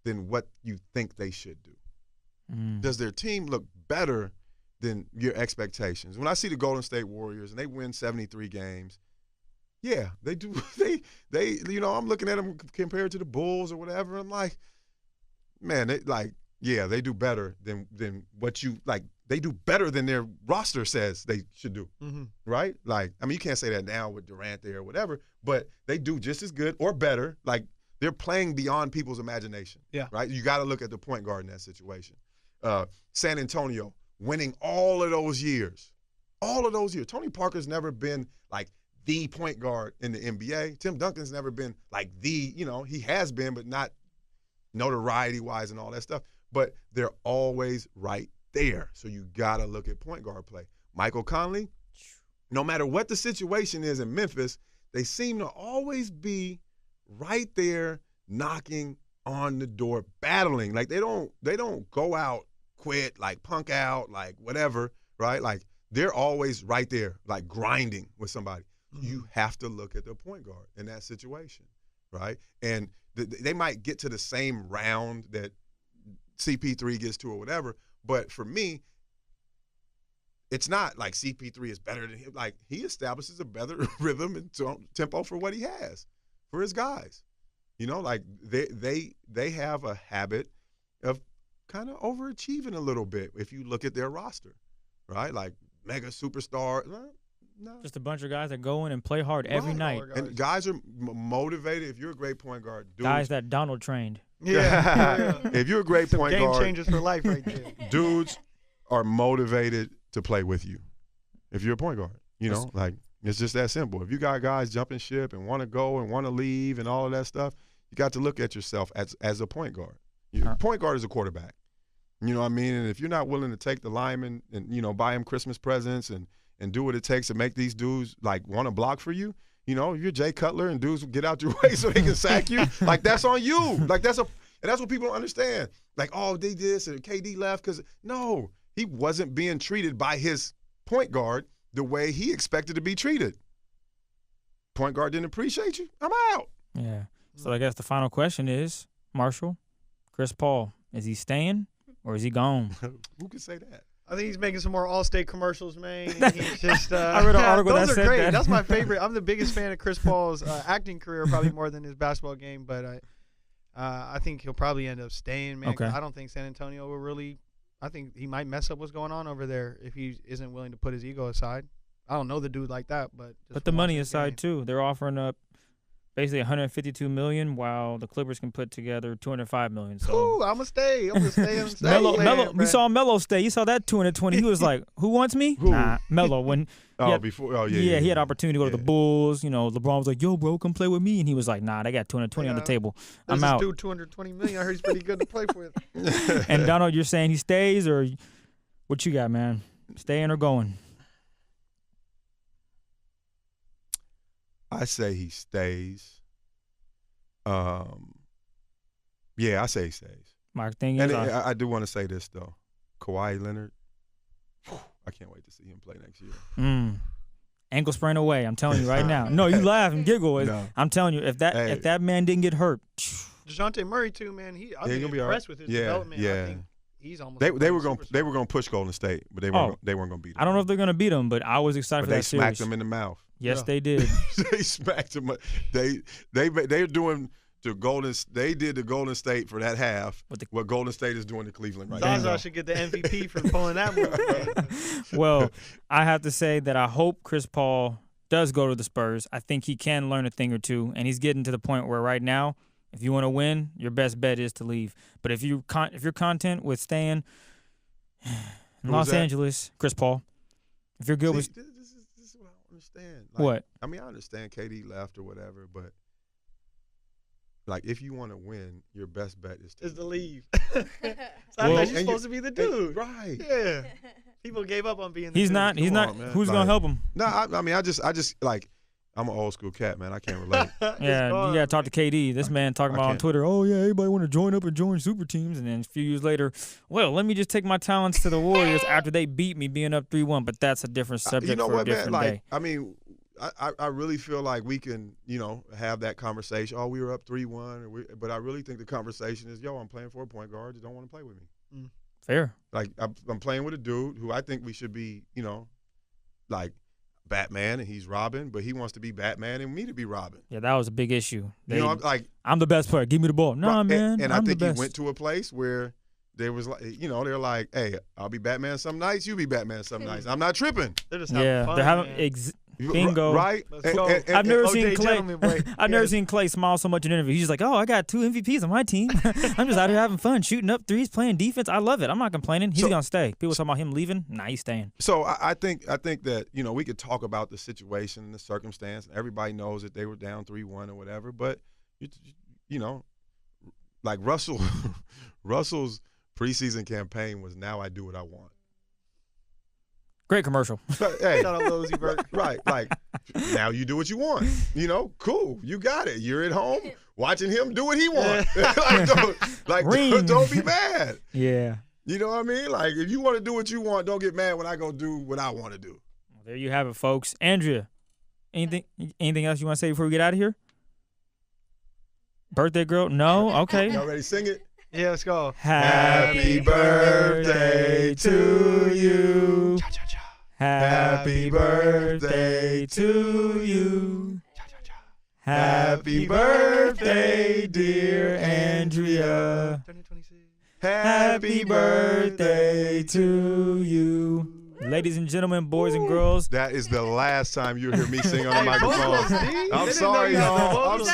E: than what you think they should do? Does their team look better than your expectations? When I see the Golden State Warriors and they win 73 games, yeah, they do. They you know, I'm looking at them compared to the Bulls or whatever. I'm like, man, they do better than what you like. They do better than their roster says they should do, right? Like, I mean, you can't say that now with Durant there or whatever, but they do just as good or better. Like, they're playing beyond people's imagination, right? You got to look at the point guard in that situation. San Antonio winning all of those years. Tony Parker's never been like the point guard in the NBA. Tim Duncan's never been like he has been, but not notoriety-wise and all that stuff. But they're always right there. So you got to look at point guard play. Michael Conley, no matter what the situation is in Memphis, they seem to always be right there knocking on the door, battling. Like, they don't go out, quit, like punk out, like whatever, right? Like, they're always right there, like grinding with somebody. You have to look at the point guard in that situation, right? And they might get to the same round that CP3 gets to or whatever, but for me, it's not like CP3 is better than him. Like, he establishes a better rhythm and tempo for what he has, for his guys. You know, like they have a habit of kind of overachieving a little bit if you look at their roster, right? Like, mega superstar. No.
B: Just a bunch of guys that go in and play hard every night.
E: And guys are motivated. If you're a great point guard,
B: guys that Donald trained.
C: Yeah.
E: If you're a great point
C: game
E: guard,
C: changers for life right there.
E: Dudes are motivated to play with you. If you're a point guard, you know, like, it's just that simple. If you got guys jumping ship and want to go and want to leave and all of that stuff, you got to look at yourself as a point guard. Point guard is a quarterback. You know what I mean? And if you're not willing to take the lineman and, you know, buy him Christmas presents and do what it takes to make these dudes, like, want to block for you, you know, you're Jay Cutler and dudes get out your way so they can sack you. Like, that's on you. Like, and that's what people don't understand. Like, oh, they did this and KD left because, no, he wasn't being treated by his point guard the way he expected to be treated. Point guard didn't appreciate you. I'm out.
B: Yeah. So I guess the final question is, Marshall, Chris Paul, is he staying or is he gone?
E: Who can say that?
C: I think he's making some more Allstate commercials, man. He's just.
B: I read an article
C: those
B: that
C: are
B: said
C: great.
B: that.
C: That's my favorite. I'm the biggest fan of Chris Paul's acting career, probably more than his basketball game. But I think he'll probably end up staying, man.
B: Okay.
C: I don't think San Antonio will really. I think he might mess up what's going on over there if he isn't willing to put his ego aside. I don't know the dude like that, but.
B: Put the money aside too. They're offering up basically $152 million, while the Clippers can put together $205 million. So
C: Ooh, I'm gonna stay. I'm gonna stay.
B: Melo, we saw Melo stay. You saw that $220. He was like, "Who wants me?"
E: Who?
B: Nah, Melo. When
E: yeah,
B: he had opportunity to go to the Bulls. You know, LeBron was like, "Yo, bro, come play with me," and he was like, "Nah, they got $220 on the table. I'm out."
C: Dude, $220 million. I heard he's pretty good to play with.
B: And Donald, you're saying he stays, or what you got, man? Staying or going?
E: I say he stays. Yeah, I say he stays.
B: My thing is,
E: And I do want to say this though, Kawhi Leonard. I can't wait to see him play next year.
B: Ankle sprain away. I'm telling you right now. No, you laugh and giggle.
E: No.
B: I'm telling you, if that man didn't get hurt,
C: DeJounte Murray too, man. I'm
E: gonna be
C: impressed with his development.
E: Yeah.
C: I think he's almost.
E: They were gonna push Golden State, but they weren't gonna beat them.
B: I don't know if they're gonna beat them, but I was excited for that series.
E: They smacked them in the mouth.
B: Yes, they did.
E: They smacked them. They're doing to Golden. They did to Golden State for that half what Golden State is doing to Cleveland right now.
C: Zaza should get the MVP for pulling that move.
B: Well, I have to say that I hope Chris Paul does go to the Spurs. I think he can learn a thing or two, and he's getting to the point where right now, if you want to win, your best bet is to leave. But if you're content with staying in Los Angeles, Chris Paul, if you're good with
E: this is what I don't understand.
B: What?
E: I mean, I understand KD left or whatever, but like if you want to win, your best bet is
C: to leave.
E: So
C: I thought you're supposed to be the dude,
E: right?
C: Yeah. People gave up on being the dude.
B: He's not.
E: Man.
B: Who's gonna help him?
E: No, I mean, I just like. I'm an old school cat, man. I can't relate.
B: Yeah, you gotta talk to KD. This man talking about on Twitter, oh yeah, everybody want to join up and join super teams, and then a few years later, well, let me just take my talents to the Warriors after they beat me being up 3-1. But that's a different subject for a different day.
E: I mean, I really feel like we can, have that conversation. Oh, we were up 3-1, but I really think the conversation is, yo, I'm playing for a point guard that don't want to play with me.
B: Fair.
E: Like I'm playing with a dude who I think we should be, like. Batman and he's Robin, but he wants to be Batman and me to be Robin.
B: Yeah, that was a big issue.
E: I'm
B: the best player. Give me the ball. Nah, man.
E: And
B: I'm
E: I think
B: the
E: he
B: best.
E: went to a place where there was like, they're like, hey, I'll be Batman some nights, you be Batman some nights. I'm not tripping.
C: They're just having fun.
B: They're having bingo.
E: Right?
B: I've never seen Clay. I've never seen Clay smile so much in an interview. He's just like, "Oh, I got 2 MVPs on my team. I'm just out here having fun, shooting up threes, playing defense. I love it. I'm not complaining. He's gonna stay." People talking about him leaving. Nah, he's staying.
E: So I think that we could talk about the situation and the circumstance. Everybody knows that they were down 3-1 or whatever. But like Russell's preseason campaign was "Now I do what I want."
B: Great commercial.
E: Hey,
C: shout out Lil Uzi Vert.
E: Right, like now you do what you want. Cool, you got it. You're at home watching him do what he wants. Don't be mad.
B: Yeah.
E: You know what I mean? Like if you want to do what you want, don't get mad when I go do what I want to do.
B: Well, there you have it, folks. Andrea, anything else you want to say before we get out of here? Birthday girl? No? Okay.
E: Y'all ready to sing it?
C: Yeah, let's go.
B: Happy birthday to you.
C: Cha-cha-cha.
B: Happy birthday to you.
C: Cha-cha-cha.
B: Happy birthday, dear Andrea.
C: 2026.
B: Happy birthday to you. Ladies and gentlemen, boys and girls.
E: That is the last time you'll hear me sing on the microphone. I'm
C: They
E: sorry,
C: didn't know you had
E: y'all.
C: the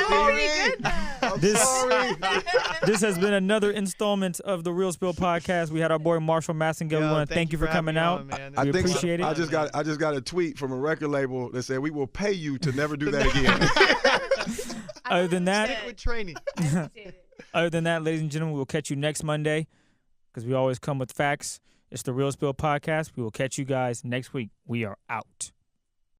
E: I'm
C: vocals.
E: sorry. Sorry.
B: This has been another installment of the Real Spill podcast. We had our boy Marshall Massangale. We want to thank you for coming out. We appreciate it.
E: I just got a tweet from a record label that said we will pay you to never do that again.
B: Other than that,
C: Stick with training.
B: other than that, ladies and gentlemen, we'll catch you next Monday because we always come with facts. It's the Real Spill podcast. We will catch you guys next week. We are out.